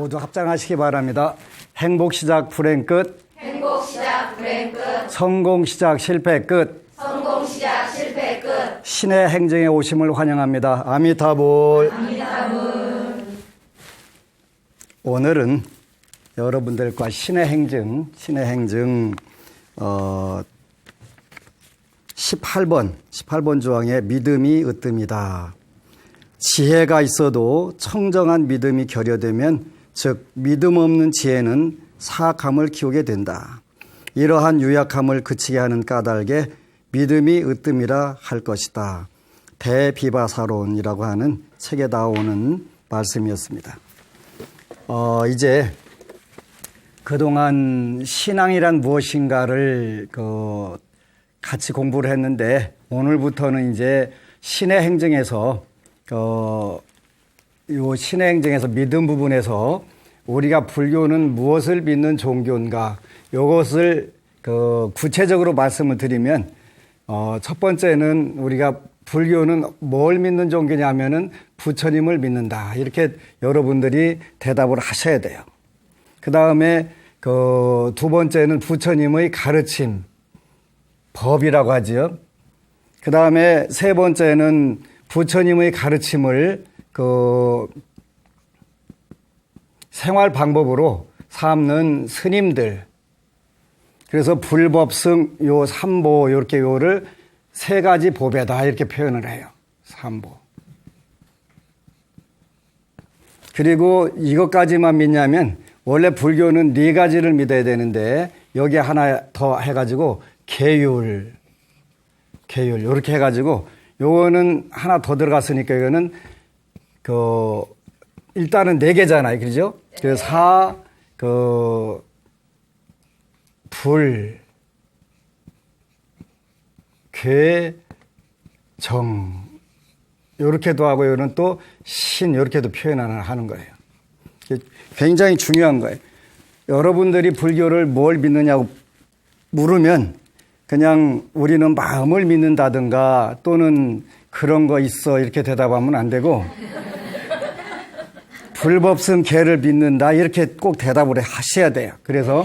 모두 합장하시기 바랍니다. 행복 시작 불행 끝. 행복 시작 불행 끝. 성공 시작 실패 끝. 성공 시작 실패 끝. 신의 행정에 오심을 환영합니다. 아미타불. 아미타불. 오늘은 여러분들과 신의 행정 18번 조항의 믿음이 으뜸이다. 지혜가 있어도 청정한 믿음이 결여되면 즉 믿음 없는 지혜는 사악함을 키우게 된다. 이러한 유약함을 그치게 하는 까닭에 믿음이 으뜸이라 할 것이다. 대비바사론이라고 하는 책에 나오는 말씀이었습니다. 이제 그동안 신앙이란 무엇인가를 같이 공부를 했는데 오늘부터는 이제 신의 행정에서 요 신의 행정에서 믿음 부분에서 우리가 불교는 무엇을 믿는 종교인가 요것을 구체적으로 말씀을 드리면 첫 번째는 우리가 불교는 뭘 믿는 종교냐면은 부처님을 믿는다. 이렇게 여러분들이 대답을 하셔야 돼요. 그 다음에 두 번째는 부처님의 가르침, 법이라고 하지요. 그 다음에 세 번째는 부처님의 가르침을 생활 방법으로 삼는 스님들. 그래서 불법승 요 삼보 이렇게 요를 세 가지 보배다 이렇게 표현을 해요. 삼보. 그리고 이것까지만 믿냐면 원래 불교는 네 가지를 믿어야 되는데 여기 하나 더 해가지고 계율 이렇게 해가지고 요거는 하나 더 들어갔으니까 이거는 일단은 네 개잖아요, 그죠? 그래서 불, 괴, 정 요렇게도 하고 요는 또 신 요렇게도 표현하는 거예요. 굉장히 중요한 거예요. 여러분들이 불교를 뭘 믿느냐고 물으면 그냥 우리는 마음을 믿는다든가 또는 그런 거 있어 이렇게 대답하면 안 되고 불법승 계를 믿는다 이렇게 꼭 대답을 하셔야 돼요. 그래서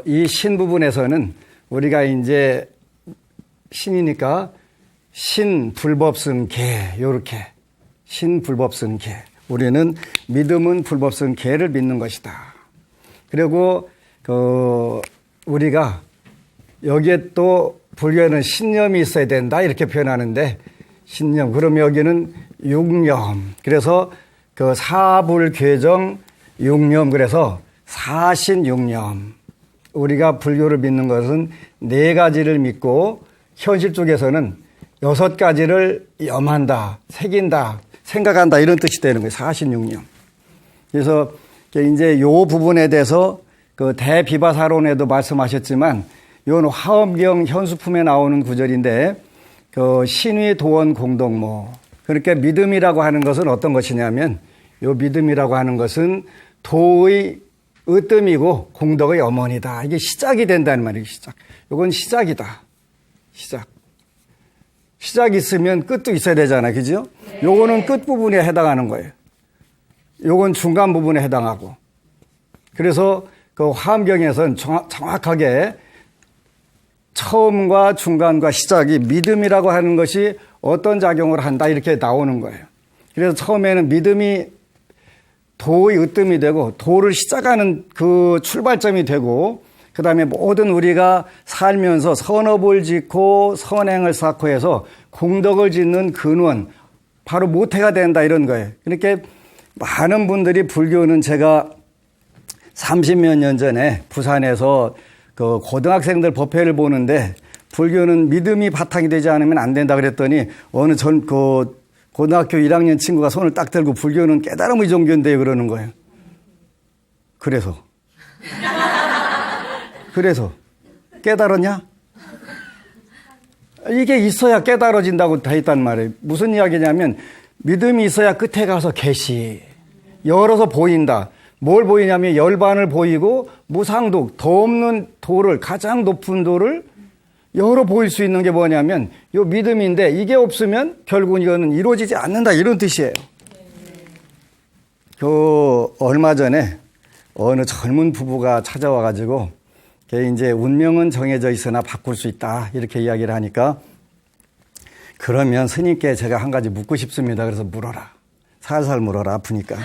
이 신 부분에서는 우리가 이제 신이니까 신 불법승 계 요렇게 신 불법승 계 우리는 믿음은 불법승 계를 믿는 것이다. 그리고 우리가 여기에 또 불교에는 신념이 있어야 된다 이렇게 표현하는데 신념 그럼 여기는 육념 그래서 사불괴정 육념 그래서 사신육념 우리가 불교를 믿는 것은 네 가지를 믿고 현실 쪽에서는 6가지를 염한다 새긴다 생각한다 이런 뜻이 되는 거예요. 사신육념. 그래서 이제 요 부분에 대해서 대비바사론에도 말씀하셨지만 이건 화엄경 현수품에 나오는 구절인데 신위 도원 공동모 그러니까 믿음이라고 하는 것은 어떤 것이냐면 요 믿음이라고 하는 것은 도의 으뜸이고 공덕의 염원이다. 이게 시작이 된다는 말이에요. 시작. 요건 시작이다. 시작이 있으면 끝도 있어야 되잖아요. 그죠? 요거는 끝 부분에 해당하는 거예요. 요건 중간 부분에 해당하고. 그래서 화엄경에서는 정확하게 처음과 중간과 시작이 믿음이라고 하는 것이 어떤 작용을 한다 이렇게 나오는 거예요. 그래서 처음에는 믿음이 도의 으뜸이 되고 도를 시작하는 그 출발점이 되고 그 다음에 모든 우리가 살면서 선업을 짓고 선행을 쌓고 해서 공덕을 짓는 근원 바로 모태가 된다 이런 거예요. 그러니까 많은 분들이 불교는 제가 30몇 년 전에 부산에서 고등학생들 법회를 보는데 불교는 믿음이 바탕이 되지 않으면 안 된다 그랬더니 어느 고등학교 1학년 친구가 손을 딱 들고 불교는 깨달음의 종교인데 그러는 거예요. 그래서 깨달았냐? 이게 있어야 깨달아진다고 다 있단 말이에요. 무슨 이야기냐면 믿음이 있어야 끝에 가서 계시 열어서 보인다. 뭘 보이냐면 열반을 보이고 무상독 더 없는 도를 가장 높은 도를 열어 보일 수 있는 게 뭐냐면 요 믿음인데 이게 없으면 결국 이거는 이루어지지 않는다 이런 뜻이에요. 얼마 전에 어느 젊은 부부가 찾아와가지고, 이제 운명은 정해져 있으나 바꿀 수 있다. 이렇게 이야기를 하니까, 그러면 스님께 제가 한 가지 묻고 싶습니다. 그래서 물어라. 살살 물어라. 아프니까.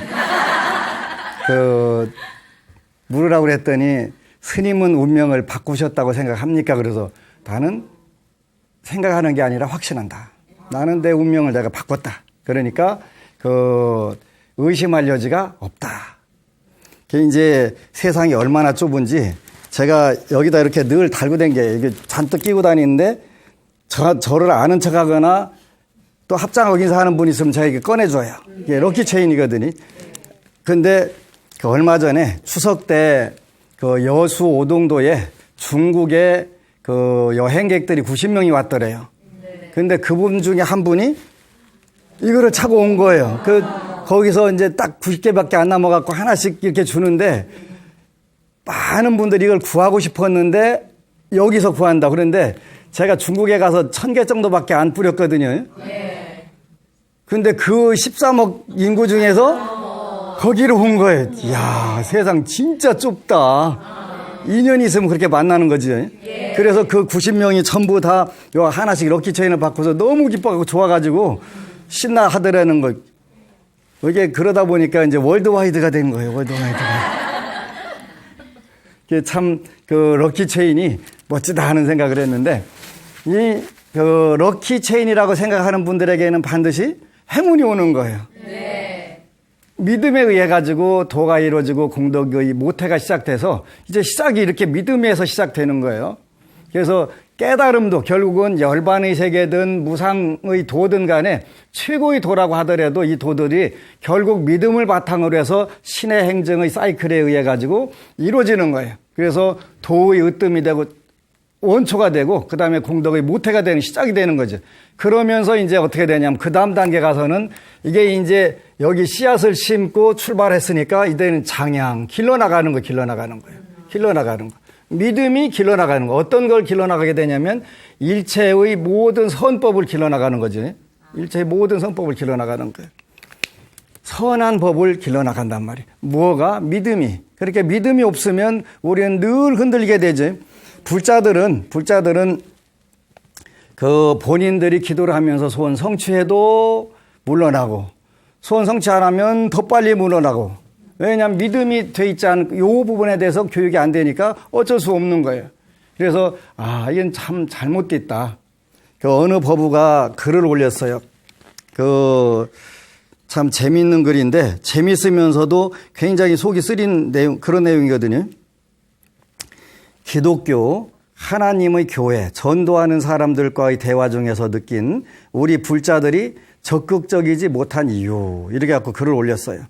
물으라고 그랬더니, 스님은 운명을 바꾸셨다고 생각합니까? 그래서 나는 생각하는 게 아니라 확신한다. 나는 내 운명을 내가 바꿨다. 그러니까, 의심할 여지가 없다. 이제 세상이 얼마나 좁은지 제가 여기다 이렇게 늘 달고 댕겨요. 이게 잔뜩 끼고 다니는데 저를 아는 척 하거나 또 합장하고 인사하는 분이 있으면 제가 이렇게 꺼내줘요. 이게 럭키 체인이거든요. 근데 얼마 전에 추석 때 여수 오동도에 중국의 여행객들이 90명이 왔더래요. 근데 그분 중에 한 분이 이거를 차고 온 거예요. 거기서 이제 딱 90개밖에 안 남아갖고 하나씩 이렇게 주는데 많은 분들이 이걸 구하고 싶었는데 여기서 구한다. 그런데 제가 중국에 가서 1000개 정도밖에 안 뿌렸거든요. 근데 그 13억 인구 중에서 거기로 온 거예요. 이야, 세상 진짜 좁다. 인연이 있으면 그렇게 만나는 거지. 그래서 그 90명이 전부 다 하나씩 럭키 체인을 바꿔서 너무 기뻐하고 좋아가지고 신나 하더라는 거. 이게 그러다 보니까 이제 월드와이드가 된 거예요. 월드와이드가. 참 럭키 체인이 멋지다 하는 생각을 했는데, 이 럭키 체인이라고 생각하는 분들에게는 반드시 행운이 오는 거예요. 믿음에 의해 가지고 도가 이루어지고 공덕의 모태가 시작돼서 이제 시작이 이렇게 믿음에서 시작되는 거예요. 그래서 깨달음도 결국은 열반의 세계든 무상의 도든 간에 최고의 도라고 하더라도 이 도들이 결국 믿음을 바탕으로 해서 신의 행정의 사이클에 의해 가지고 이루어지는 거예요. 그래서 도의 으뜸이 되고 원초가 되고 그 다음에 공덕의 모태가 되는 시작이 되는 거죠. 그러면서 이제 어떻게 되냐면 그 다음 단계 가서는 이게 이제 여기 씨앗을 심고 출발했으니까 이제는 장양, 길러나가는 거, 길러나가는 거예요. 길러나가는 거. 믿음이 길러나가는 거. 어떤 걸 길러나가게 되냐면 일체의 모든 선법을 길러나가는 거죠. 일체의 모든 선법을 길러나가는 거예요. 선한 법을 길러나간단 말이에요. 무엇가? 믿음이. 그렇게 믿음이 없으면 우리는 늘 흔들리게 되죠. 불자들은 본인들이 기도를 하면서 소원 성취해도 물러나고 소원 성취 안 하면 더 빨리 물러나고, 왜냐하면 믿음이 돼 있지 않은 이 부분에 대해서 교육이 안 되니까 어쩔 수 없는 거예요. 그래서 이건 참 잘못됐다. 어느 법우가 글을 올렸어요. 참 재미있는 글인데 재미있으면서도 굉장히 속이 쓰린 내용, 그런 내용이거든요. 기독교 하나님의 교회 전도하는 사람들과의 대화 중에서 느낀 우리 불자들이 적극적이지 못한 이유, 이렇게 갖고 글을 올렸어요.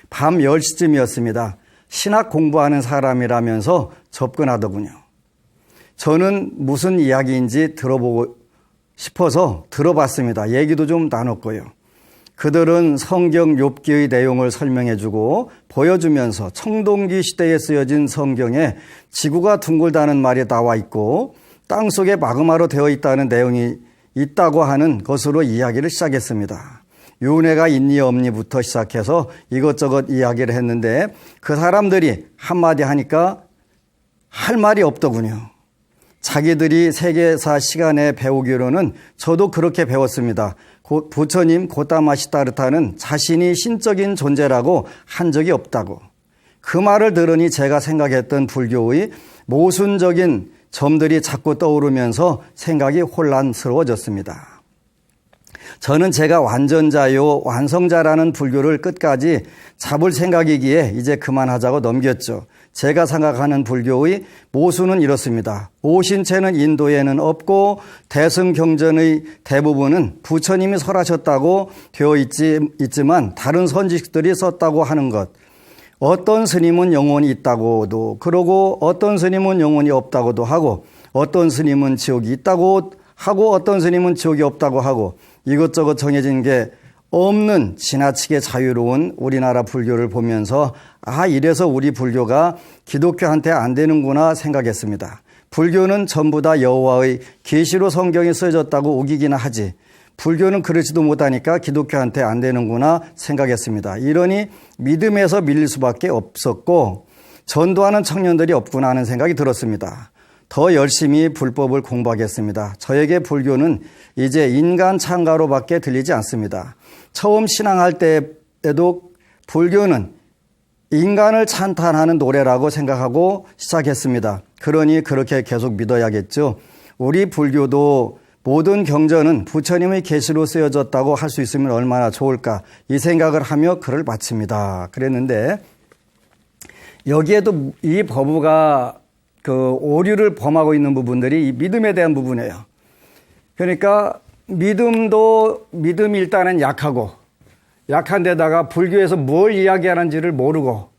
밤 10시쯤이었습니다. 신학 공부하는 사람이라면서 접근하더군요. 저는 무슨 이야기인지 들어보고 싶어서 들어봤습니다. 얘기도 좀 나눴고요. 그들은 성경 욥기의 내용을 설명해주고 보여주면서 청동기 시대에 쓰여진 성경에 지구가 둥글다는 말이 나와 있고 땅속에 마그마로 되어 있다는 내용이 있다고 하는 것으로 이야기를 시작했습니다. 윤회가 있니 없니부터 시작해서 이것저것 이야기를 했는데 그 사람들이 한마디 하니까 할 말이 없더군요. 자기들이 세계사 시간에 배우기로는 저도 그렇게 배웠습니다. 부처님 고타마시 따르타는 자신이 신적인 존재라고 한 적이 없다고. 그 말을 들으니 제가 생각했던 불교의 모순적인 점들이 자꾸 떠오르면서 생각이 혼란스러워졌습니다. 저는 제가 완전자요, 완성자라는 불교를 끝까지 잡을 생각이기에 이제 그만하자고 넘겼죠. 제가 생각하는 불교의 모순은 이렇습니다. 오신체는 인도에는 없고 대승경전의 대부분은 부처님이 설하셨다고 되어 있지만 다른 선지식들이 썼다고 하는 것. 어떤 스님은 영혼이 있다고도 그러고 어떤 스님은 영혼이 없다고도 하고 어떤 스님은 지옥이 있다고 하고 어떤 스님은 지옥이 없다고 하고 이것저것 정해진 게 없는 지나치게 자유로운 우리나라 불교를 보면서 이래서 우리 불교가 기독교한테 안 되는구나 생각했습니다. 불교는 전부 다 여호와의 계시로 성경에 쓰여졌다고 우기기나 하지 불교는 그러지도 못하니까 기독교한테 안 되는구나 생각했습니다. 이러니 믿음에서 밀릴 수밖에 없었고 전도하는 청년들이 없구나 하는 생각이 들었습니다. 더 열심히 불법을 공부하겠습니다. 저에게 불교는 이제 인간 찬가로밖에 들리지 않습니다. 처음 신앙할 때에도 불교는 인간을 찬탄하는 노래라고 생각하고 시작했습니다. 그러니 그렇게 계속 믿어야겠죠. 우리 불교도 모든 경전은 부처님의 계시로 쓰여졌다고 할 수 있으면 얼마나 좋을까 이 생각을 하며 글을 마칩니다. 그랬는데 여기에도 이 법우가 그 오류를 범하고 있는 부분들이 이 믿음에 대한 부분이에요. 그러니까 믿음이 일단은 약한 데다가 불교에서 뭘 이야기하는지를 모르고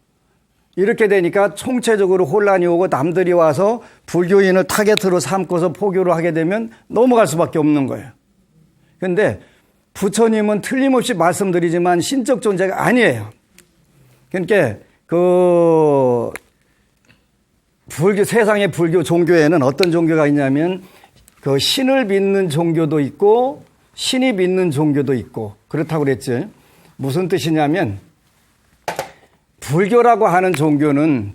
이렇게 되니까 총체적으로 혼란이 오고 남들이 와서 불교인을 타겟으로 삼고서 포교를 하게 되면 넘어갈 수밖에 없는 거예요. 그런데 부처님은 틀림없이 말씀드리지만 신적 존재가 아니에요. 그러니까 세상의 불교 종교에는 어떤 종교가 있냐면 그 신을 믿는 종교도 있고 신이 믿는 종교도 있고 그렇다고 그랬죠. 무슨 뜻이냐면 불교라고 하는 종교는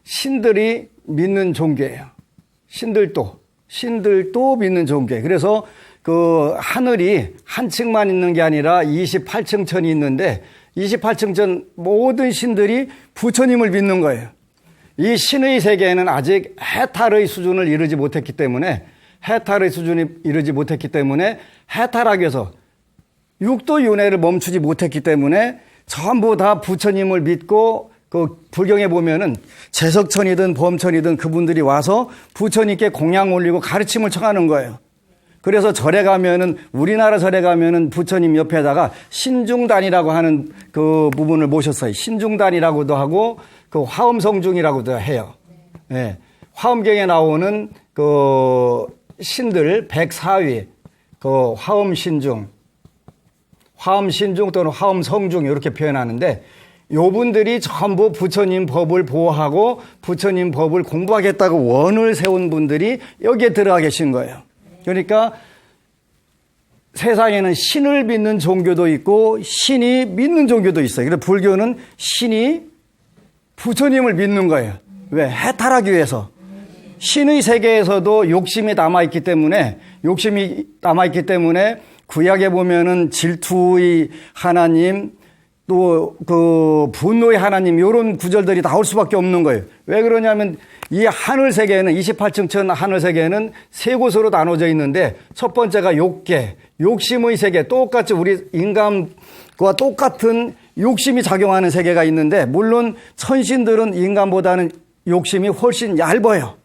신들이 믿는 종교예요. 신들도 믿는 종교예요. 그래서 그 하늘이 한 층만 있는 게 아니라 28층 천이 있는데 28층 천 모든 신들이 부처님을 믿는 거예요. 이 신의 세계에는 아직 해탈의 수준을 이루지 못했기 때문에 해탈하기 위해서 육도 윤회를 멈추지 못했기 때문에 전부 다 부처님을 믿고 그 불경에 보면은 제석천이든 범천이든 그분들이 와서 부처님께 공양 올리고 가르침을 청하는 거예요. 그래서 절에 가면은 우리나라 절에 가면은 부처님 옆에다가 신중단이라고 하는 그 부분을 모셨어요. 신중단이라고도 하고 그 화엄성중이라고도 해요. 네. 화엄경에 나오는 그 신들 104위 그 화엄신중 또는 화엄성중 이렇게 표현하는데 요분들이 전부 부처님 법을 보호하고 부처님 법을 공부하겠다고 원을 세운 분들이 여기에 들어가 계신 거예요. 그러니까 세상에는 신을 믿는 종교도 있고 신이 믿는 종교도 있어요. 그래서 불교는 신이 부처님을 믿는 거예요. 왜? 해탈하기 위해서. 신의 세계에서도 욕심이 남아있기 때문에 구약에 보면은 질투의 하나님 또 그 분노의 하나님 이런 구절들이 나올 수밖에 없는 거예요. 왜 그러냐면 이 하늘 세계에는 28층 천 하늘 세계에는 세 곳으로 나눠져 있는데 첫 번째가 욕계, 욕심의 세계, 똑같이 우리 인간과 똑같은 욕심이 작용하는 세계가 있는데 물론 천신들은 인간보다는 욕심이 훨씬 얇아야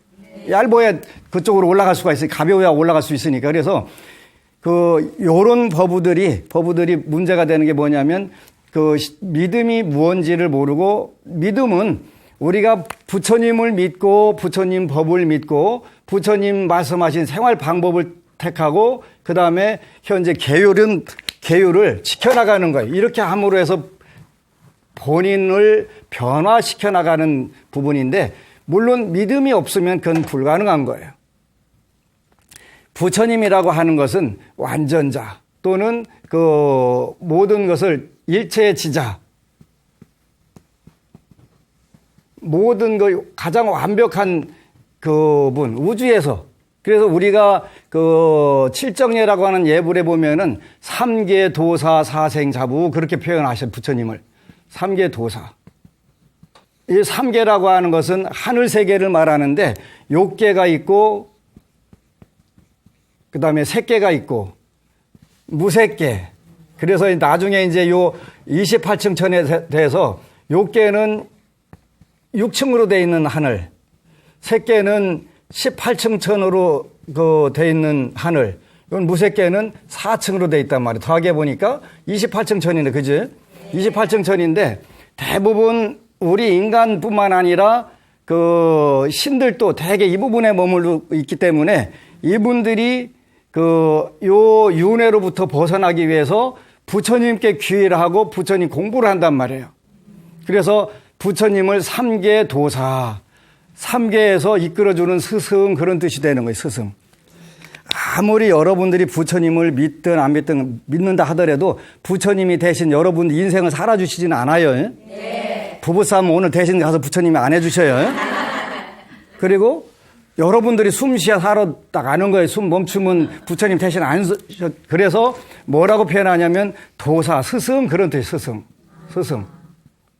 그쪽으로 올라갈 수가 있어요. 가벼워야 올라갈 수 있으니까. 그래서 요런 법우들이 문제가 되는 게 뭐냐면 믿음이 무언지를 모르고 믿음은 우리가 부처님을 믿고 부처님 법을 믿고 부처님 말씀하신 생활 방법을 택하고 그 다음에 현재 계율을 지켜나가는 거예요. 이렇게 함으로 해서 본인을 변화시켜 나가는 부분인데 물론 믿음이 없으면 그건 불가능한 거예요. 부처님이라고 하는 것은 완전자 또는 그 모든 것을 일체의 지자, 모든 그 가장 완벽한 그분 우주에서 그래서 우리가 그 칠정예라고 하는 예불에 보면은 삼계 도사 사생자부 그렇게 표현하셔 부처님을 삼계 도사. 이 삼계라고 하는 것은 하늘 세계를 말하는데 욕계가 있고 그다음에 색계가 있고 무색계. 그래서 나중에 이제 요 28층 천에 대해서 욕계는 6층으로 되어 있는 하늘, 색계는 18층 천으로 되어 있는 하늘, 이건 무색계는 4층으로 되어 있단 말이에요. 더하게 보니까 28층 천인데, 그지? 28층 천인데 대부분 우리 인간뿐만 아니라 그 신들도 대개 이 부분에 머물러 있기 때문에 이분들이 요 윤회로부터 벗어나기 위해서 부처님께 귀의를 하고 부처님 공부를 한단 말이에요. 그래서 부처님을 삼계 도사, 삼계에서 이끌어주는 스승 그런 뜻이 되는 거예요. 스승. 아무리 여러분들이 부처님을 믿든 안 믿든 믿는다 하더라도 부처님이 대신 여러분 인생을 살아주시지는 않아요. 네. 부부싸움 오늘 대신 가서 부처님이 안 해주셔요. 그리고 여러분들이 숨 쉬어 살아 딱 아는 거예요. 숨 멈추면 부처님 대신 안 쓰셔. 그래서 뭐라고 표현하냐면 도사, 스승 그런 뜻이 스승.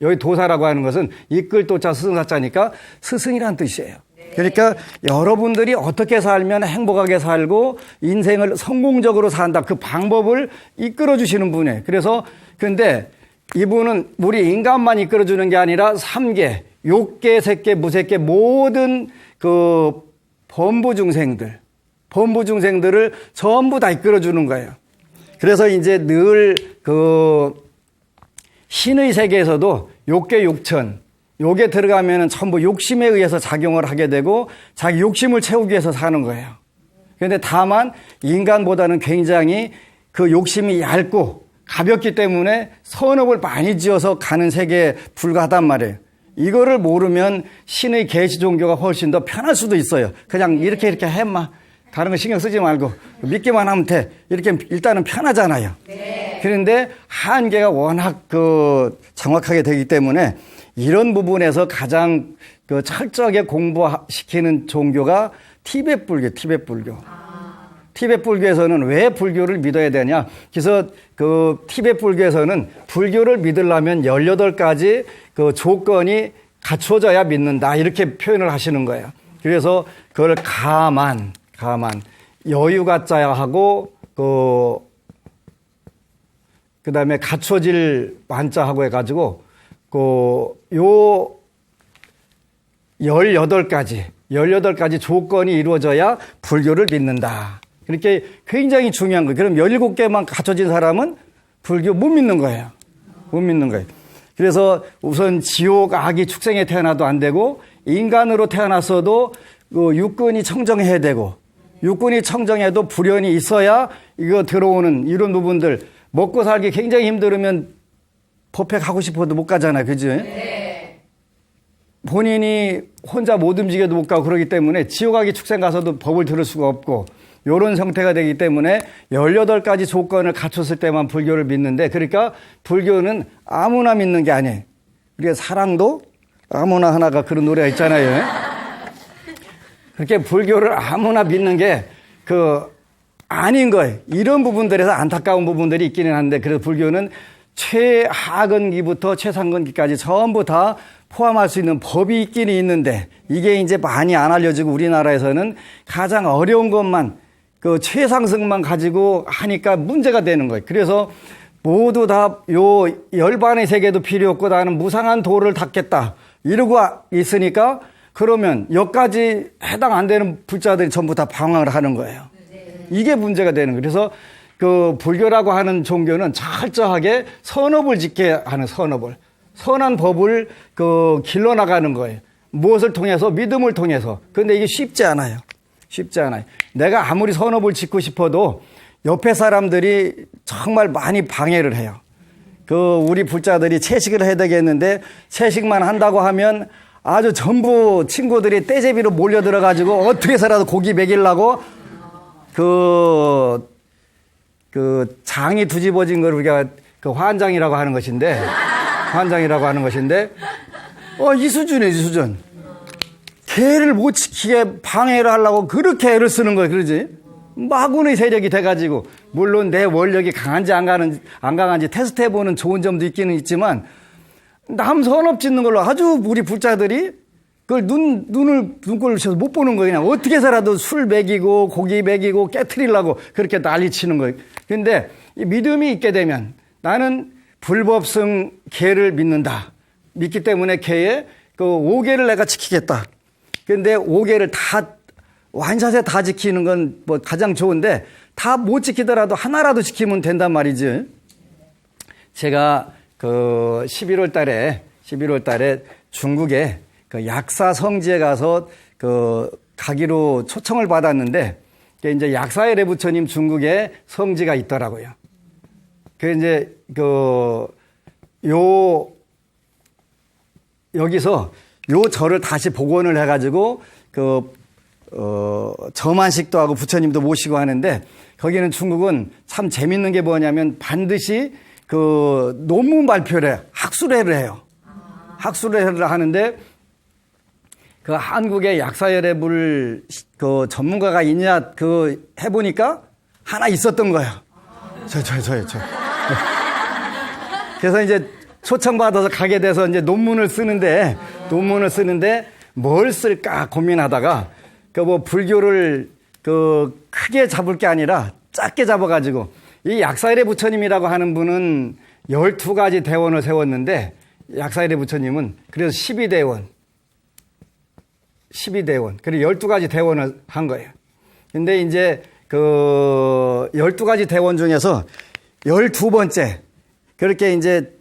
여기 도사라고 하는 것은 이끌 도자 스승사자니까 스승이라는 뜻이에요. 그러니까 여러분들이 어떻게 살면 행복하게 살고 인생을 성공적으로 산다. 그 방법을 이끌어 주시는 분이에요. 그래서 근데 이분은 우리 인간만 이끌어 주는 게 아니라 3계, 욕계, 색계, 무색계 모든 그 범부 중생들을 전부 다 이끌어 주는 거예요. 그래서 이제 늘 그 신의 세계에서도 욕계 욕천, 욕에 들어가면은 전부 욕심에 의해서 작용을 하게 되고 자기 욕심을 채우기 위해서 사는 거예요. 그런데 다만 인간보다는 굉장히 그 욕심이 얇고 가볍기 때문에 선업을 많이 지어서 가는 세계에 불과하단 말이에요. 이거를 모르면 신의 계시 종교가 훨씬 더 편할 수도 있어요. 그냥 이렇게 해마. 다른 거 신경 쓰지 말고 믿기만 하면 돼. 이렇게 일단은 편하잖아요. 네. 그런데 한계가 워낙 그 정확하게 되기 때문에 이런 부분에서 가장 그 철저하게 공부시키는 종교가 티베트 불교. 티베트 불교에서는 왜 불교를 믿어야 되냐? 그래서 그 티베트 불교에서는 불교를 믿으려면 18가지 그 조건이 갖춰져야 믿는다. 이렇게 표현을 하시는 거예요. 그래서 그걸 가만, 여유가 짜야 하고, 그 다음에 갖춰질 만자하고 해가지고, 요 18가지 조건이 이루어져야 불교를 믿는다. 그렇게 굉장히 중요한 거예요. 그럼 17개만 갖춰진 사람은 불교 못 믿는 거예요. 그래서 우선 지옥, 악이 축생에 태어나도 안 되고, 인간으로 태어났어도 그 육근이 청정해야 되고, 육군이 청정해도 불연이 있어야 이거 들어오는 이런 부분들 먹고 살기 굉장히 힘들으면 법회 가고 싶어도 못 가잖아요. 그죠? 네. 본인이 혼자 못 움직여도 못 가고 그러기 때문에 지옥하기 축생 가서도 법을 들을 수가 없고 이런 형태가 되기 때문에 18가지 조건을 갖췄을 때만 불교를 믿는데 그러니까 불교는 아무나 믿는 게 아니에요. 우리가 사랑도 아무나 하나가 그런 노래가 있잖아요. 그렇게 불교를 아무나 믿는 게 아닌 거예요. 이런 부분들에서 안타까운 부분들이 있기는 한데 그래서 불교는 최하근기부터 최상근기까지 전부 다 포함할 수 있는 법이 있기는 있는데 이게 이제 많이 안 알려지고 우리나라에서는 가장 어려운 것만 그 최상승만 가지고 하니까 문제가 되는 거예요. 그래서 모두 다 요 열반의 세계도 필요 없고 나는 무상한 도를 닦겠다 이러고 있으니까 그러면 여기까지 해당 안 되는 불자들이 전부 다 방황을 하는 거예요. 이게 문제가 되는 거예요. 그래서 그 불교라고 하는 종교는 철저하게 선업을 지켜야 하는 선한 법을 길러나가는 거예요. 무엇을 통해서? 믿음을 통해서. 그런데 이게 쉽지 않아요. 내가 아무리 선업을 짓고 싶어도 옆에 사람들이 정말 많이 방해를 해요. 우리 불자들이 채식을 해야 되겠는데 채식만 한다고 하면 아주 전부 친구들이 떼제비로 몰려들어가지고 어떻게 해서라도 고기 먹이려고 장이 뒤집어진 걸 우리가 환장이라고 하는 것인데 이 수준. 개를 못 지키게 방해를 하려고 그렇게 애를 쓰는 거예요. 그러지? 마군의 세력이 돼가지고 물론 내 원력이 강한지 안 강한지 테스트해보는 좋은 점도 있기는 있지만 남 선업 짓는 걸로 아주 우리 불자들이 그걸 눈꼴을 쳐서 못 보는 거예요. 그냥 어떻게 해서라도 술 먹이고 고기 먹이고 깨트리려고 그렇게 난리 치는 거예요. 근데 이 믿음이 있게 되면 나는 불법성 개를 믿기 때문에 개의 5개를 내가 지키겠다. 근데 5개를 다 완샷에 다 지키는 건 뭐 가장 좋은데 다 못 지키더라도 하나라도 지키면 된단 말이지. 제가 11월 달에 중국에 약사 성지에 가서 가기로 초청을 받았는데 이제 약사의 부처님 중국에 성지가 있더라고요. 이제 여기서 요 절을 다시 복원을 해가지고 점안식도 하고 부처님도 모시고 하는데 거기는 중국은 참 재밌는 게 뭐냐면 반드시 그 논문 발표를 해요. 학술회를 해요. 학술회를 하는데 그 한국에 약사열애불 그 전문가가 있냐 그 해보니까 하나 있었던 거예요. 저요. 그래서 이제 초청받아서 가게 돼서 이제 논문을 쓰는데 뭘 쓸까 고민하다가 그 뭐 불교를 그 크게 잡을 게 아니라 작게 잡아가지고 이 약사일의 부처님이라고 하는 분은 12가지 대원을 세웠는데 약사일의 부처님은 그래서 12대원 그리고 12가지 대원을 한 거예요. 근데 이제 그 12가지 대원 중에서 12번째 그렇게 이제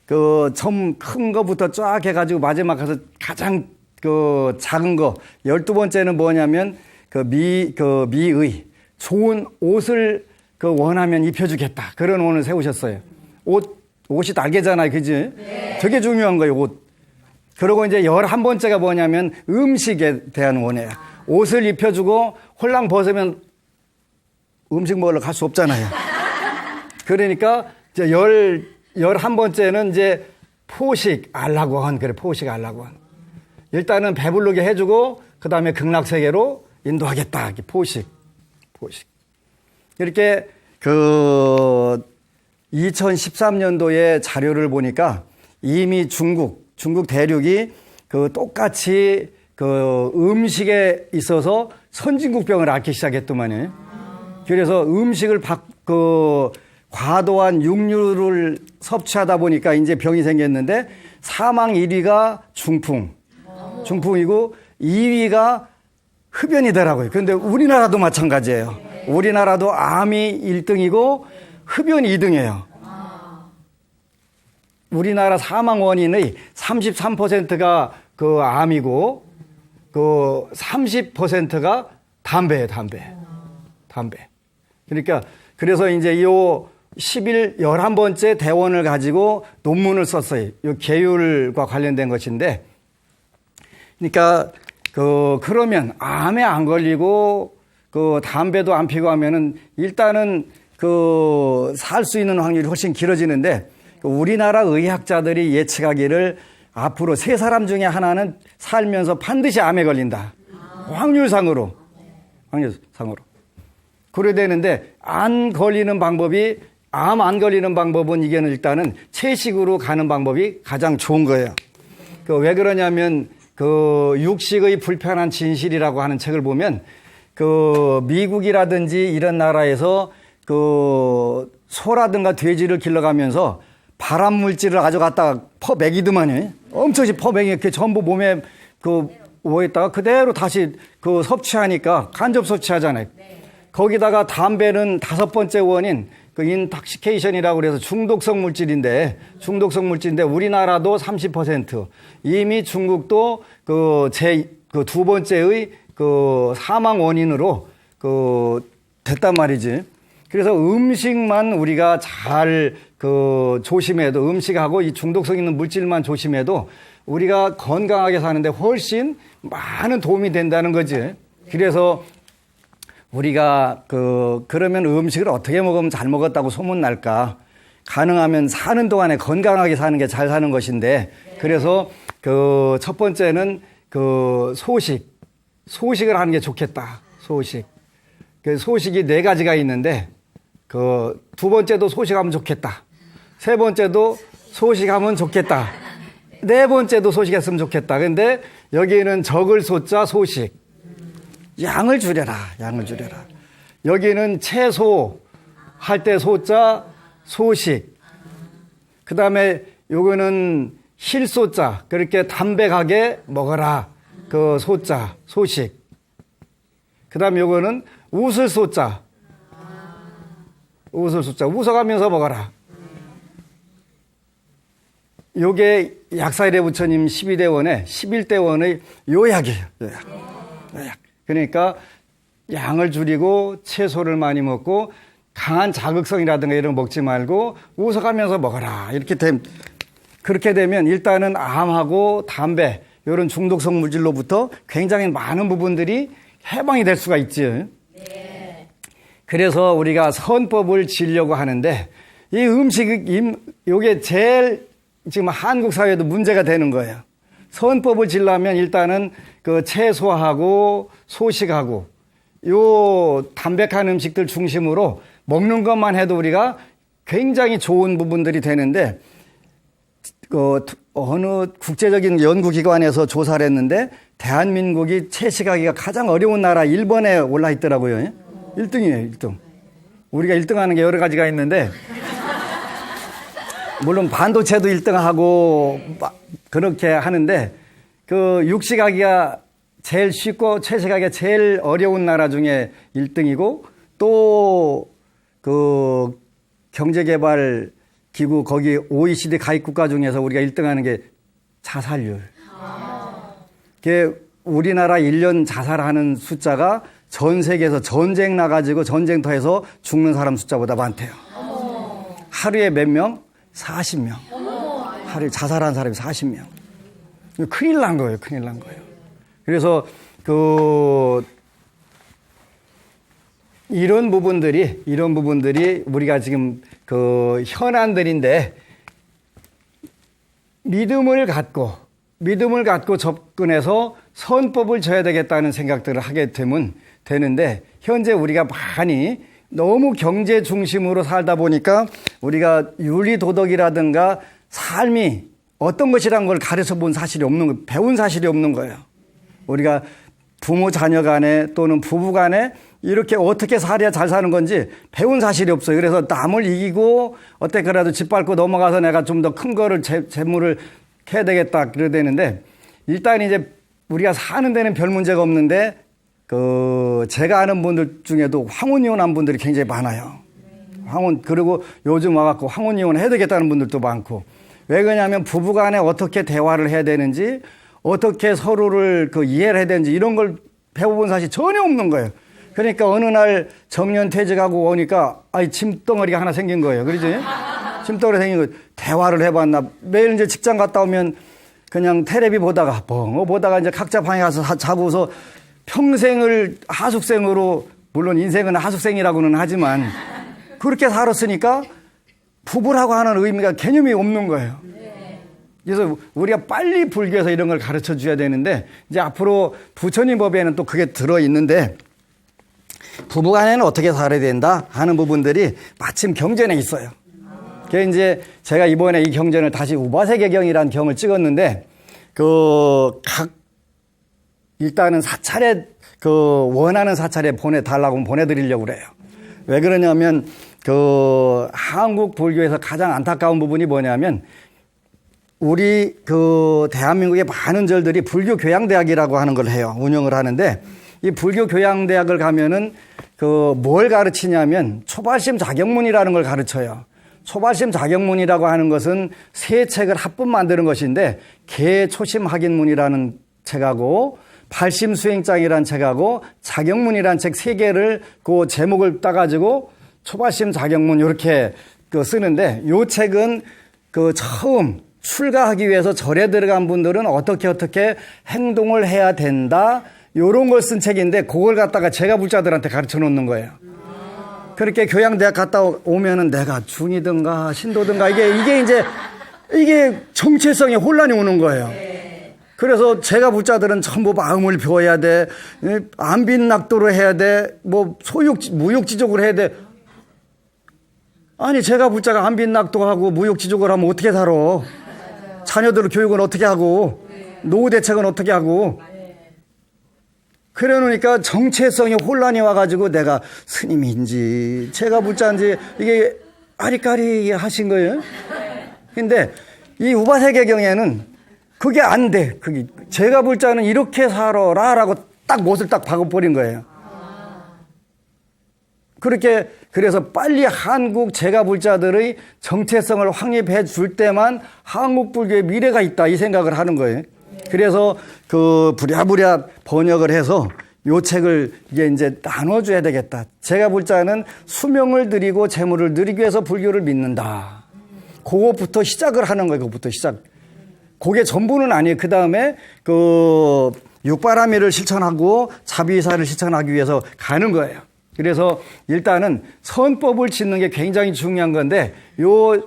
그 점 큰 거부터 쫙 해가지고 마지막 가서 가장 그 작은 거 12번째는 뭐냐면 그 미의 좋은 옷을 그 원하면 입혀주겠다. 그런 원을 세우셨어요. 옷이 날개잖아요. 그지? 네. 되게 중요한 거예요, 옷. 그리고 이제 11번째가 뭐냐면 음식에 대한 원이에요. 옷을 입혀주고 홀랑 벗으면 음식 먹으러 갈 수 없잖아요. 그러니까 이제 11번째는 이제 포식 알라고 한, 그래, 포식 알라고 한. 일단은 배부르게 해주고, 그 다음에 극락세계로 인도하겠다. 포식. 이렇게 2013년도에 자료를 보니까 이미 중국 대륙이 똑같이 음식에 있어서 선진국병을 앓기 시작했더만요. 그래서 음식을 과도한 육류를 섭취하다 보니까 이제 병이 생겼는데 사망 1위가 중풍이고 2위가 흡연이더라고요. 그런데 우리나라도 마찬가지예요. 우리나라도 암이 1등이고 흡연이 2등이에요. 우리나라 사망 원인의 33%가 암이고 30%가 담배예요, 담배. 그러니까 그래서 이제 11번째 대원을 가지고 논문을 썼어요. 이 계율과 관련된 것인데, 그러니까 그러면 암에 안 걸리고 담배도 안 피고 하면은 일단은 살 수 있는 확률이 훨씬 길어지는데, 우리나라 의학자들이 예측하기를 앞으로 3사람 중에 하나는 살면서 반드시 암에 걸린다. 확률상으로. 그래야 되는데 암 안 걸리는 방법은 이게는 일단은 채식으로 가는 방법이 가장 좋은 거예요. 왜 그러냐면 육식의 불편한 진실이라고 하는 책을 보면 미국이라든지 이런 나라에서 소라든가 돼지를 길러가면서 발암 물질을 가져갔다가 퍼먹이더만요. 엄청나게 퍼먹이 이렇게 전부 몸에 오했다가 그대로 다시 섭취하니까 간접 섭취하잖아요. 거기다가 담배는 5번째 원인 인탁시케이션이라고 그래서 중독성 물질인데 우리나라도 30% 이미 중국도 두 번째의 사망 원인으로 됐단 말이지. 그래서 음식만 우리가 잘 조심해도 음식하고 이 중독성 있는 물질만 조심해도 우리가 건강하게 사는데 훨씬 많은 도움이 된다는 거지. 그래서 우리가 그러면 음식을 어떻게 먹으면 잘 먹었다고 소문날까? 가능하면 사는 동안에 건강하게 사는 게 잘 사는 것인데, 그래서 첫 번째는 소식을 하는 게 좋겠다. 소식이 4가지가 있는데, 두 번째도 소식하면 좋겠다. 세 번째도 소식하면 좋겠다. 네 번째도 소식했으면 좋겠다. 근데 여기는 적을 소자 소식. 양을 줄여라. 여기는 채소 할 때 소자 소식. 그 다음에 요거는 실소자. 그렇게 담백하게 먹어라. 소자 소식. 그 다음에 요거는 웃을 소자. 웃어가면서 먹어라. 요게 약사일의 부처님 12대원의 11대원의 요약이에요. 요약. 그러니까 양을 줄이고 채소를 많이 먹고 강한 자극성이라든가 이런 거 먹지 말고 웃어가면서 먹어라. 그렇게 되면 일단은 암하고 담배 이런 중독성 물질로부터 굉장히 많은 부분들이 해방이 될 수가 있지. 그래서 우리가 선법을 지려고 하는데 이 요게 제일 지금 한국 사회도 문제가 되는 거예요. 선법을 지려면 일단은 그 채소하고 소식하고 요 담백한 음식들 중심으로 먹는 것만 해도 우리가 굉장히 좋은 부분들이 되는데 어느 국제적인 연구기관에서 조사를 했는데 대한민국이 채식하기가 가장 어려운 나라 1번에 올라 있더라고요. 1등이에요, 1등. 우리가 1등 하는 게 여러 가지가 있는데 물론 반도체도 1등하고 그렇게 하는데 그 육식하기가 제일 쉽고 채식하기가 제일 어려운 나라 중에 1등이고 또 그 경제개발 기구 거기 OECD 가입 국가 중에서 우리가 1등하는 게 자살률. 그게 우리나라 1년 자살하는 숫자가 전 세계에서 전쟁 나가지고 전쟁터에서 죽는 사람 숫자보다 많대요. 하루에 몇 명? 40명. 하루에 자살한 사람이 40명. 큰일 난 거예요. 큰일 난 거예요. 그래서 이런 부분들이 우리가 지금 그 현안들인데 믿음을 갖고 접근해서 선법을 져야 되겠다는 생각들을 하게 되면 되는데 현재 우리가 많이 너무 경제 중심으로 살다 보니까 우리가 윤리 도덕이라든가 삶이 어떤 것이란 걸 가르쳐 본 사실이 없는 거예요. 배운 사실이 없는 거예요. 우리가 부모 자녀 간에 또는 부부 간에 이렇게 어떻게 살아야 잘 사는 건지 배운 사실이 없어요. 그래서 남을 이기고 어떻게라도 짓밟고 넘어가서 내가 좀 더 큰 거를 재물을 해야 되겠다 그래야 되는데 일단 이제 우리가 사는 데는 별 문제가 없는데 제가 아는 분들 중에도 황혼 이혼한 분들이 굉장히 많아요. 그리고 요즘 와갖고 황혼 이혼 해야 되겠다는 분들도 많고 왜 그러냐면 부부 간에 어떻게 대화를 해야 되는지 어떻게 서로를 이해를 해야 되는지 이런 걸 배워본 사실이 전혀 없는 거예요. 그러니까 어느 날 정년퇴직하고 오니까 짐덩어리가 하나 생긴 거예요. 그러지? 짐덩어리 생긴 거 대화를 해봤나. 매일 이제 직장 갔다 오면 그냥 테레비 보다가 보다가 이제 각자 방에 가서 자고서 평생을 하숙생으로 물론 인생은 하숙생이라고는 하지만 그렇게 살았으니까 부부라고 하는 의미가 개념이 없는 거예요. 그래서 우리가 빨리 불교에서 이런 걸 가르쳐 줘야 되는데 이제 앞으로 부처님 법에는 또 그게 들어있는데 부부간에는 어떻게 살아야 된다 하는 부분들이 마침 경전에 있어요. 그게 이제 제가 이번에 이 경전을 다시 우바세계경이라는 경을 찍었는데 일단은 사찰에 원하는 사찰에 보내달라고 보내드리려고 그래요. 왜 그러냐면 한국 불교에서 가장 안타까운 부분이 뭐냐면 우리 대한민국의 많은 절들이 불교 교양대학이라고 하는 걸 해요. 운영을 하는데 이 불교 교양대학을 가면은 뭘 가르치냐면 초발심 자격문이라는 걸 가르쳐요. 초발심 자격문이라고 하는 것은 세 책을 합분 만드는 것인데 개초심 학인문이라는 책하고 발심수행장이라는 책하고 자격문이라는 책 세 개를 그 제목을 따가지고 초발심 자격문 이렇게 쓰는데 이 책은 처음 출가하기 위해서 절에 들어간 분들은 어떻게 행동을 해야 된다 이런 걸 쓴 책인데 그걸 갖다가 제가 불자들한테 가르쳐 놓는 거예요. 그렇게 교양대학 갔다 오면은 내가 중이든가 신도든가 이게 정체성에 혼란이 오는 거예요. 그래서 제가 불자들은 전부 마음을 비워야 돼. 안빈낙도로 해야 돼. 무욕지족을 해야 돼. 아니 제가 불자가 안빈낙도하고 무욕지족을 하면 어떻게 살아? 자녀들 교육은 어떻게 하고 노후 대책은 어떻게 하고 그래 놓으니까 정체성에 혼란이 와가지고 내가 스님인지 제가 불자인지 이게 아리까리 하신 거예요. 근데 이 우바세계경에는 그게 안 돼. 제가 불자는 이렇게 살아라라고 딱 못을 딱 박아버린 거예요. 그래서 빨리 한국 제가 불자들의 정체성을 확립해 줄 때만 한국 불교의 미래가 있다 이 생각을 하는 거예요. 그래서 부랴부랴 번역을 해서 요 책을 이제 나눠줘야 되겠다. 제가 불자는 수명을 드리고 재물을 드리기 위해서 불교를 믿는다. 그것부터 시작을 하는 거예요. 그게 전부는 아니에요. 그 다음에 육바라밀을 실천하고 자비의사를 실천하기 위해서 가는 거예요. 그래서 일단은 선법을 짓는 게 굉장히 중요한 건데 요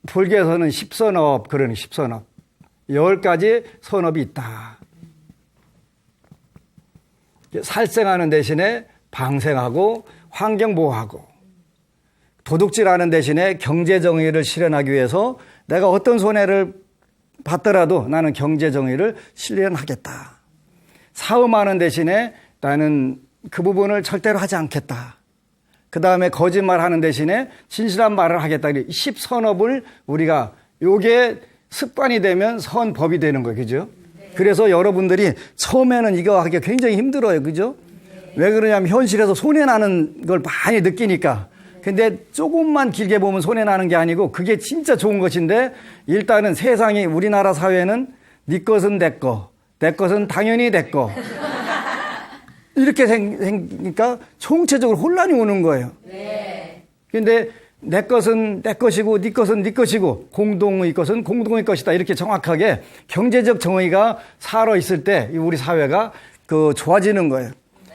불교에서는 10선업, 그러니 10선업. 10가지 선업이 있다. 살생하는 대신에 방생하고 환경보호하고 도둑질하는 대신에 경제정의를 실현하기 위해서 내가 어떤 손해를 받더라도 나는 경제정의를 실현하겠다. 사음하는 대신에 나는 그 부분을 절대로 하지 않겠다. 그 다음에 거짓말하는 대신에 진실한 말을 하겠다. 10선업을 우리가 요게 습관이 되면 선법이 되는 거예요. 그죠? 그래서 여러분들이 처음에는 이거 하기가 굉장히 힘들어요. 그죠? 왜 그러냐면 현실에서 손해나는 걸 많이 느끼니까. 근데 조금만 길게 보면 손해나는 게 아니고 그게 진짜 좋은 것인데 일단은 세상이 우리나라 사회는 네 것은 내 거, 내 것은 당연히 내 거. 이렇게 생기니까 총체적으로 혼란이 오는 거예요. 근데 내 것은 내 것이고 네 것은 네 것이고 공동의 것은 공동의 것이다. 이렇게 정확하게 경제적 정의가 살아있을 때 우리 사회가 좋아지는 거예요.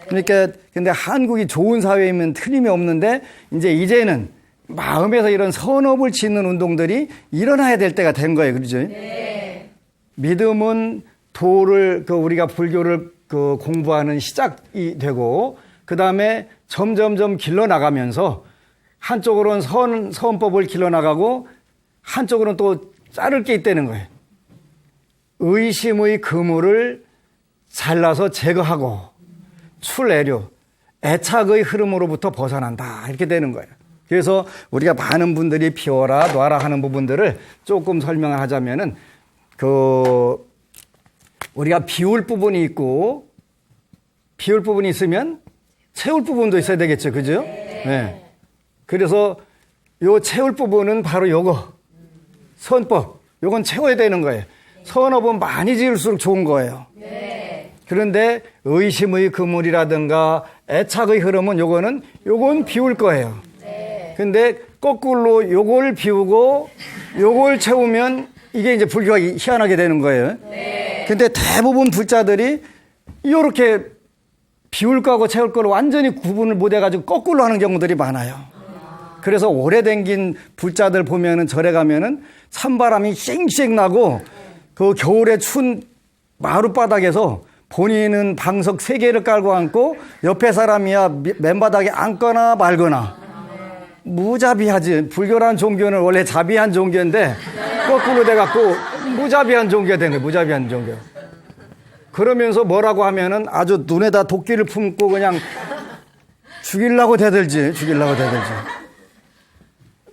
그러니까 근데 한국이 좋은 사회이면 틀림이 없는데 이제는 마음에서 이런 선업을 짓는 운동들이 일어나야 될 때가 된 거예요. 그렇죠? 네. 믿음은 도를 우리가 불교를 공부하는 시작이 되고 그다음에 점점점 길러 나가면서 한쪽으로는 선법을 길러 나가고 한쪽으로는 또 자를 게 있다는 거예요. 의심의 그물을 잘라서 제거하고 출애류, 애착의 흐름으로부터 벗어난다. 이렇게 되는 거예요. 그래서 우리가 많은 분들이 피워라, 놔라 하는 부분들을 조금 설명을 하자면은, 우리가 비울 부분이 있고, 비울 부분이 있으면 채울 부분도 있어야 되겠죠. 그죠? 네. 그래서 요 채울 부분은 바로 요거. 선법. 요건 채워야 되는 거예요. 선업은 많이 지을수록 좋은 거예요. 그런데 의심의 그물이라든가 애착의 흐름은 요건 비울 거예요. 근데 거꾸로 요걸 비우고 요걸 채우면 이게 이제 불교가 희한하게 되는 거예요. 근데 대부분 불자들이 이렇게 비울 거하고 채울 거를 완전히 구분을 못 해가지고 거꾸로 하는 경우들이 많아요. 그래서 오래된 불자들 보면은 절에 가면은 찬바람이 쌩쌩 나고 그 겨울에 추운 마룻바닥에서 본인은 방석 3개를 깔고 앉고 옆에 사람이야 맨바닥에 앉거나 말거나 무자비하지. 불교라는 종교는 원래 자비한 종교인데 거꾸로 돼갖고 무자비한 종교가 된 거예요. 무자비한 종교. 그러면서 뭐라고 하면은 아주 눈에다 도끼를 품고 그냥 죽이려고 대들지.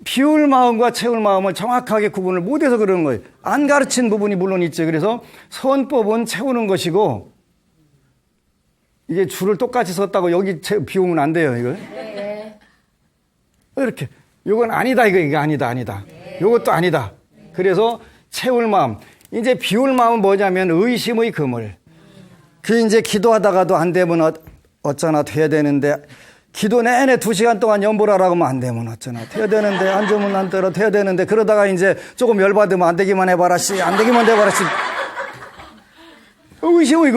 비울 마음과 채울 마음을 정확하게 구분을 못해서 그러는 거예요. 안 가르친 부분이 물론 있죠. 그래서 선법은 채우는 것이고 이게 줄을 똑같이 섰다고 여기 비우면 안 돼요. 이거 이렇게 이건 아니다. 이거 아니다. 이것도 아니다. 그래서 채울 마음. 이제 비울 마음은 뭐냐면 의심의 그물. 그 이제 기도하다가도 안 되면 어쩌나 돼야 되는데 기도 내내 2시간 동안 연보라라고 하면 안 되면 어쩌나 돼야 되는데 앉으면 안 되라 돼야 되는데 그러다가 이제 조금 열받으면 안 되기만 해봐라 씨 안 되기만 해봐라 씨. 의심의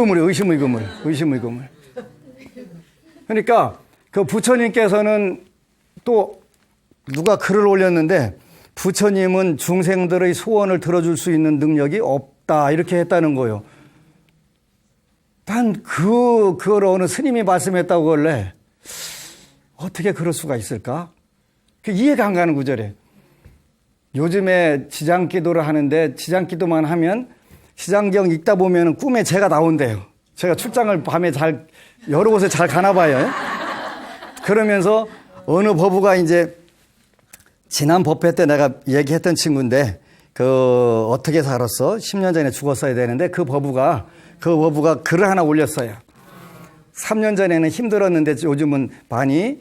그물. 그러니까 그 부처님께서는 또 누가 글을 올렸는데 부처님은 중생들의 소원을 들어줄 수 있는 능력이 없다 이렇게 했다는 거예요. 난 그걸 어느 스님이 말씀했다고 원래 어떻게 그럴 수가 있을까? 이해가 안 가는 구절이에요. 요즘에 지장기도를 하는데 지장기도만 하면 시장경 읽다 보면 꿈에 제가 나온대요. 제가 출장을 밤에 여러 곳에 잘 가나 봐요. 그러면서 어느 법우가 이제 지난 법회 때 내가 얘기했던 친구인데 어떻게 살았어? 10년 전에 죽었어야 되는데 그 법우가 글을 하나 올렸어요. 3년 전에는 힘들었는데 요즘은 많이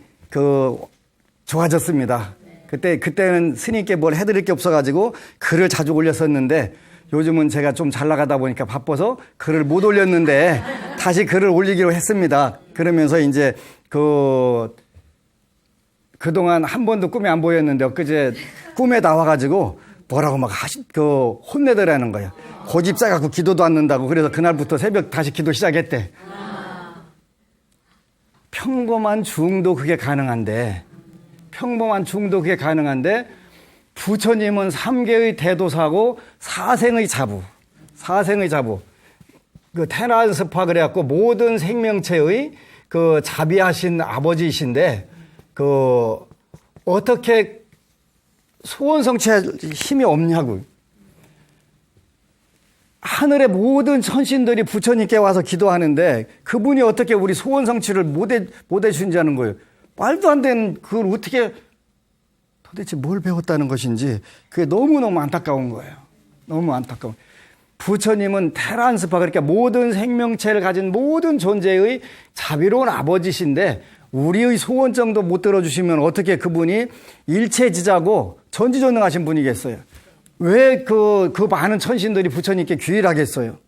좋아졌습니다. 그때는 스님께 뭘 해드릴 게 없어가지고 글을 자주 올렸었는데 요즘은 제가 좀 잘 나가다 보니까 바빠서 글을 못 올렸는데 다시 글을 올리기로 했습니다. 그러면서 이제 그동안 한 번도 꿈에 안 보였는데 엊그제 꿈에 나와가지고 뭐라고 막 혼내더라는 거예요. 고집 짜갖고 기도도 안 는다고. 그래서 그날부터 새벽 다시 기도 시작했대. 평범한 중도 그게 가능한데, 부처님은 3계의 대도사고 사생의 자부. 그 테란스파 그래갖고 모든 생명체의 그 자비하신 아버지이신데, 어떻게 소원 성취할 힘이 없냐고. 하늘의 모든 천신들이 부처님께 와서 기도하는데 그분이 어떻게 우리 소원 성취를 못 해주신다는 거예요. 말도 안 되는 그걸 어떻게 도대체 뭘 배웠다는 것인지 그게 너무너무 안타까운 거예요. 너무 안타까운. 부처님은 테란스파 그러니까 모든 생명체를 가진 모든 존재의 자비로운 아버지신데 우리의 소원정도 못 들어주시면 어떻게 그분이 일체지자고 전지전능하신 분이겠어요. 왜 그 많은 천신들이 부처님께 귀일하겠어요?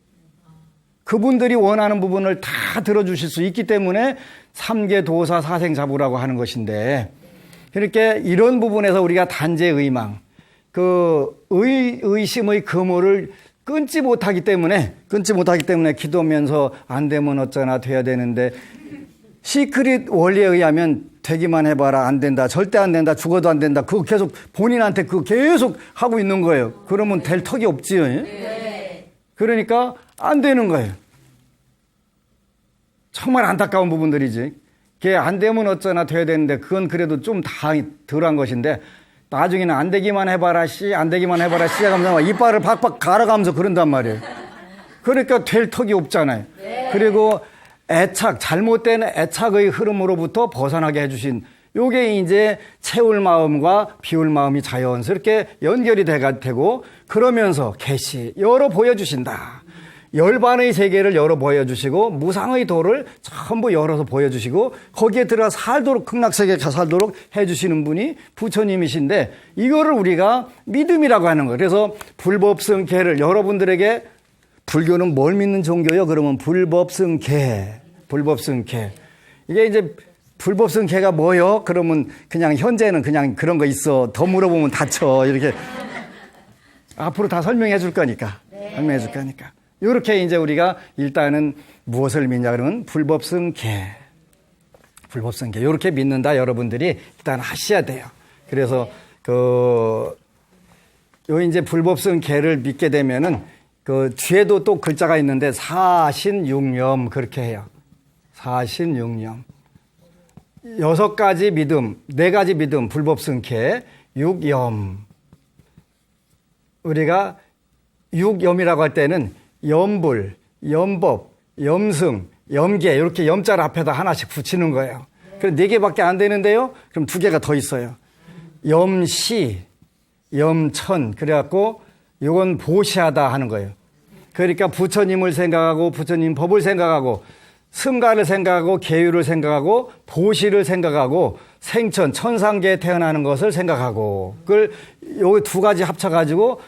그분들이 원하는 부분을 다 들어주실 수 있기 때문에 삼계 도사 사생자부라고 하는 것인데, 그러니까 이런 부분에서 우리가 단재의망, 의심의 그물을 끊지 못하기 때문에 기도하면서 안 되면 어쩌나 돼야 되는데, 시크릿 원리에 의하면 되기만 해봐라, 안 된다, 절대 안 된다, 죽어도 안 된다, 그거 계속 본인한테 그거 계속 하고 있는 거예요. 그러면 될 턱이 없지요. 네. 그러니까 안 되는 거예요. 정말 안타까운 부분들이지. 그게 안 되면 어쩌나 돼야 되는데 그건 그래도 좀 다 덜한 것인데 나중에는 안 되기만 해봐라 씨, 안 되기만 해봐라 씨 하면서 이빨을 박박 갈아가면서 그런단 말이에요. 그러니까 될 턱이 없잖아요. 네. 그리고 잘못된 애착의 흐름으로부터 벗어나게 해주신 요게 이제 채울 마음과 비울 마음이 자연스럽게 연결이 되고 그러면서 계시 열어 보여주신다. 열반의 세계를 열어 보여주시고 무상의 도를 전부 열어서 보여주시고 거기에 들어가 살도록 극락세계에 살도록 해주시는 분이 부처님이신데 이거를 우리가 믿음이라고 하는 거예요. 그래서 불법승계를 여러분들에게 불교는 뭘 믿는 종교요? 그러면 불법승계. 이게 이제 불법승계가 뭐요? 그러면 그냥 현재는 그냥 그런 거 있어. 더 물어보면 다쳐. 이렇게 앞으로 다 설명해 줄 거니까. 설명해 줄 거니까. 이렇게 이제 우리가 일단은 무엇을 믿냐 그러면 불법승계. 이렇게 믿는다 여러분들이 일단 하셔야 돼요. 그래서 요 이제 불법승계를 믿게 되면은 그 뒤에도 또 글자가 있는데 사신육념 그렇게 해요. 사신육념. 6가지 믿음, 4가지 믿음, 불법승계, 육염. 우리가 육염이라고 할 때는 염불, 염법, 염승, 염계 이렇게 염자를 앞에다 하나씩 붙이는 거예요. 그럼 4개밖에 안 되는데요. 그럼 2개가 더 있어요. 염시, 염천. 그래갖고 이건 보시하다 하는 거예요. 그러니까 부처님을 생각하고 부처님 법을 생각하고 승가를 생각하고 계율을 생각하고 보시를 생각하고 생천, 천상계에 태어나는 것을 생각하고 그걸 요 2가지 합쳐가지고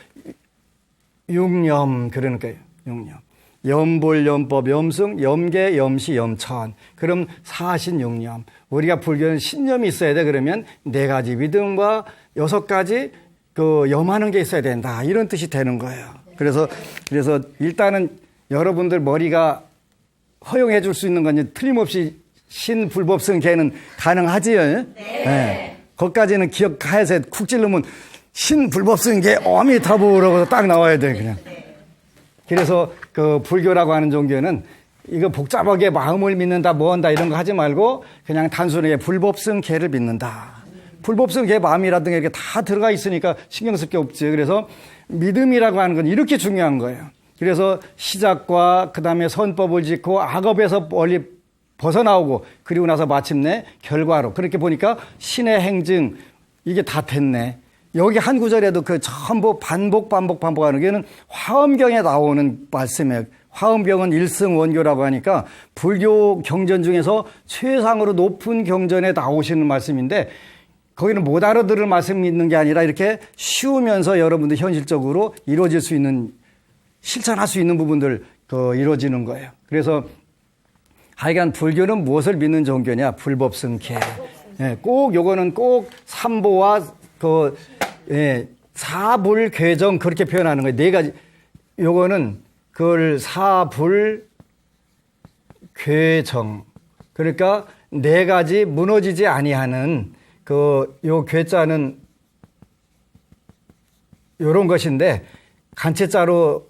육념 그러는 거예요. 육념. 염불, 염법, 염승, 염계, 염시, 염천. 그럼 사신육념. 우리가 불교는 신념이 있어야 돼. 그러면 4가지 믿음과 6가지 염하는 게 있어야 된다. 이런 뜻이 되는 거예요. 그래서 일단은 여러분들 머리가 허용해 줄 수 있는 건 틀림없이 신불법승계는 가능하지요. 네. 네. 거기까지는 기억해서 쿡 찌르면 신불법승계 어미타불하고 딱 나와야 돼 그냥. 그래서 그 불교라고 하는 종교는 이거 복잡하게 마음을 믿는다 뭐 한다 이런 거 하지 말고 그냥 단순하게 불법승계를 믿는다. 불법승계 마음이라든가 이렇게 다 들어가 있으니까 신경 쓸 게 없지. 그래서 믿음이라고 하는 건 이렇게 중요한 거예요. 그래서 시작과 그다음에 선법을 짓고 악업에서 멀리 벗어나오고 그리고 나서 마침내 결과로 그렇게 보니까 신의 행증 이게 다 됐네. 여기 한 구절에도 그 전부 반복하는 게는 화엄경에 나오는 말씀이에요. 화엄경은 일승원교라고 하니까 불교 경전 중에서 최상으로 높은 경전에 나오시는 말씀인데 거기는 못 알아들을 말씀이 있는 게 아니라 이렇게 쉬우면서 여러분들 현실적으로 이루어질 수 있는 실천할 수 있는 부분들 이루어지는 거예요. 그래서 하여간 불교는 무엇을 믿는 종교냐? 불법승계. 예, 꼭 요거는 꼭 삼보와 사불괴정 그렇게 표현하는 거예요. 네 가지. 요거는 그걸 사불괴정. 그러니까 네 가지 무너지지 아니하는 요 괴자는 요런 것인데 간체자로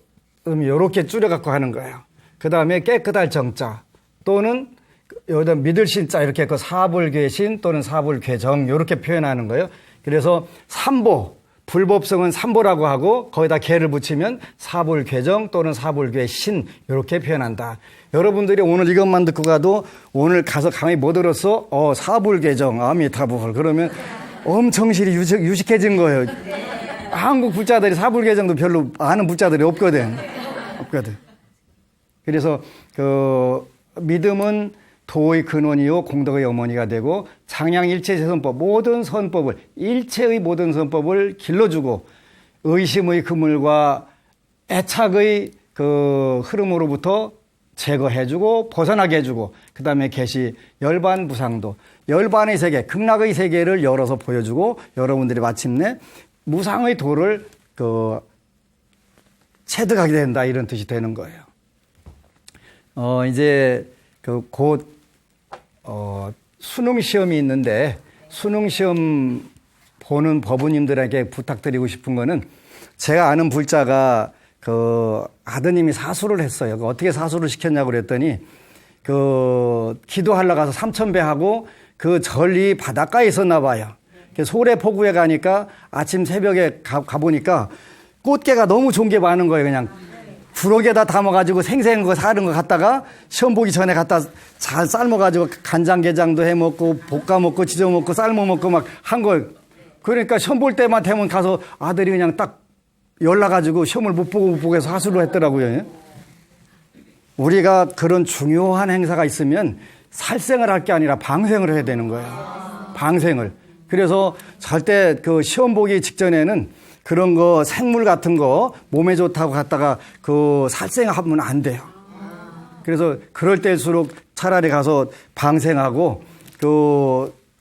요렇게 줄여갖고 하는 거예요. 그 다음에 깨끗할 정자 또는 여기다 믿을 신자 이렇게 했고 사불괴신 또는 사불괴정 요렇게 표현하는 거예요. 그래서 삼보, 불법성은 삼보라고 하고 거기다 개를 붙이면 사불괴정 또는 사불괴신 이렇게 표현한다. 여러분들이 오늘 이것만 듣고 가도 오늘 가서 가만히 못 들었어? 사불괴정 아미타불 그러면 엄청 실이 유식해진 거예요. 한국 불자들이 사불괴정도 별로 아는 불자들이 없거든. 그래서 믿음은 도의 근원이요 공덕의 어머니가 되고 장량일체재선법 모든 선법을 일체의 모든 선법을 길러주고 의심의 그물과 애착의 흐름으로부터 제거해주고 벗어나게 해주고 그 다음에 계시 열반무상도 열반의 세계 극락의 세계를 열어서 보여주고 여러분들이 마침내 무상의 도를 체득하게 된다 이런 뜻이 되는 거예요. 이제 곧 수능 시험이 있는데 수능 시험 보는 법우님들에게 부탁드리고 싶은 거는 제가 아는 불자가 아드님이 사수를 했어요. 어떻게 사수를 시켰냐고 그랬더니 기도하러 가서 삼천배 하고 그 절이 바닷가에 있었나 봐요. 소래포구에 가니까 아침 새벽에 가보니까 꽃게가 너무 좋은 게 많은 거예요. 그냥 부럭에다 담아가지고 생생한 거 사는 거 갖다가 시험 보기 전에 갖다 잘 삶아가지고 간장게장도 해먹고 볶아먹고 지져먹고 삶아먹고 막 한 거예요. 그러니까 시험 볼 때만 되면 가서 아들이 그냥 딱 열나가지고 시험을 못 보고 해서 하수를 했더라고요. 우리가 그런 중요한 행사가 있으면 살생을 할 게 아니라 방생을 해야 되는 거예요. 방생을. 그래서 절대 시험 보기 직전에는 그런 거 생물 같은 거 몸에 좋다고 갖다가 살생하면 안 돼요. 그래서 그럴 때일수록 차라리 가서 방생하고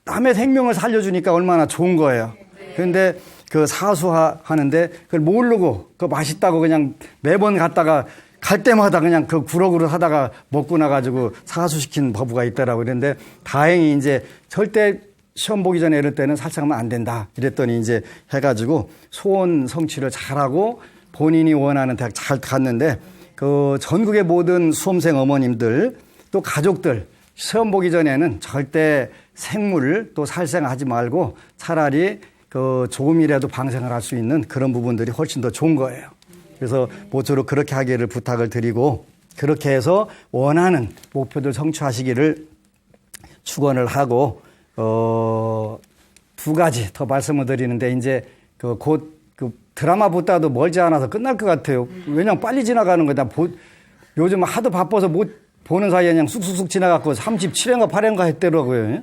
남의 생명을 살려주니까 얼마나 좋은 거예요. 그런데 사수하는데 그걸 모르고 맛있다고 그냥 매번 갔다가 갈 때마다 그냥 구럭으로 하다가 먹고 나가지고 사수시킨 법우가 있더라고요. 그런데 다행히 이제 절대 시험 보기 전에 이럴 때는 살생하면 안 된다. 이랬더니 이제 해가지고 소원 성취를 잘하고 본인이 원하는 대학 잘 갔는데 전국의 모든 수험생 어머님들 또 가족들 시험 보기 전에는 절대 생물을 또 살생하지 말고 차라리 조금이라도 방생을 할 수 있는 그런 부분들이 훨씬 더 좋은 거예요. 그래서 모쪼록 그렇게 하기를 부탁을 드리고 그렇게 해서 원하는 목표들 성취하시기를 축원을 하고 두 가지 더 말씀을 드리는데 이제 곧 드라마보다도 멀지 않아서 끝날 것 같아요. 왜냐면 빨리 지나가는 거다. 요즘 하도 바빠서 못 보는 사이에 그냥 쑥쑥쑥 지나갔고 37회인가 8회인가 했더라고요.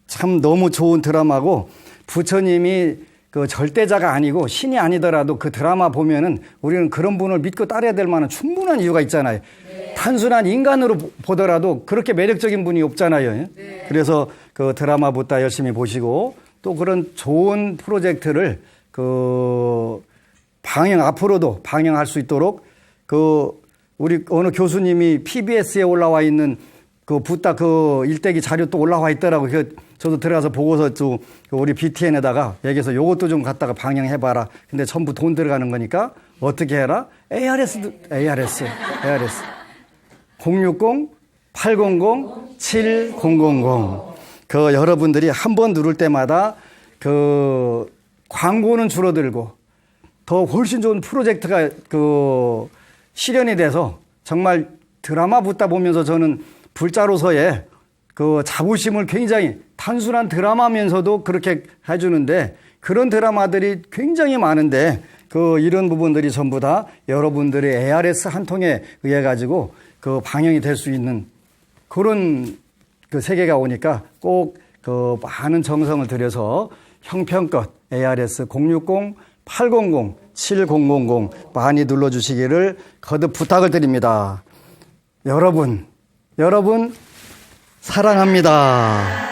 참 너무 좋은 드라마고 부처님이 절대자가 아니고 신이 아니더라도 그 드라마 보면은 우리는 그런 분을 믿고 따라야 될 만한 충분한 이유가 있잖아요. 네. 단순한 인간으로 보더라도 그렇게 매력적인 분이 없잖아요. 네. 그래서 드라마보다 열심히 보시고 또 그런 좋은 프로젝트를 앞으로도 방영할 수 있도록 우리 어느 교수님이 PBS에 올라와 있는 부탁 일대기 자료 또 올라와 있더라고요. 저도 들어가서 보고서 또 우리 BTN에다가 얘기해서 요것도 좀 갖다가 방영해봐라. 근데 전부 돈 들어가는 거니까 어떻게 해라? ARS 060-800-7000 여러분들이 한 번 누를 때마다 광고는 줄어들고 더 훨씬 좋은 프로젝트가 실현이 돼서 정말 드라마 붙다 보면서 저는 불자로서의 자부심을 굉장히 단순한 드라마면서도 그렇게 해주는데 그런 드라마들이 굉장히 많은데 이런 부분들이 전부 다 여러분들의 ARS 한 통에 의해 가지고 방영이 될 수 있는 그런 세계가 오니까 꼭 많은 정성을 들여서 형편껏 ARS 060-800-7000 많이 눌러주시기를 거듭 부탁을 드립니다. 여러분 사랑합니다.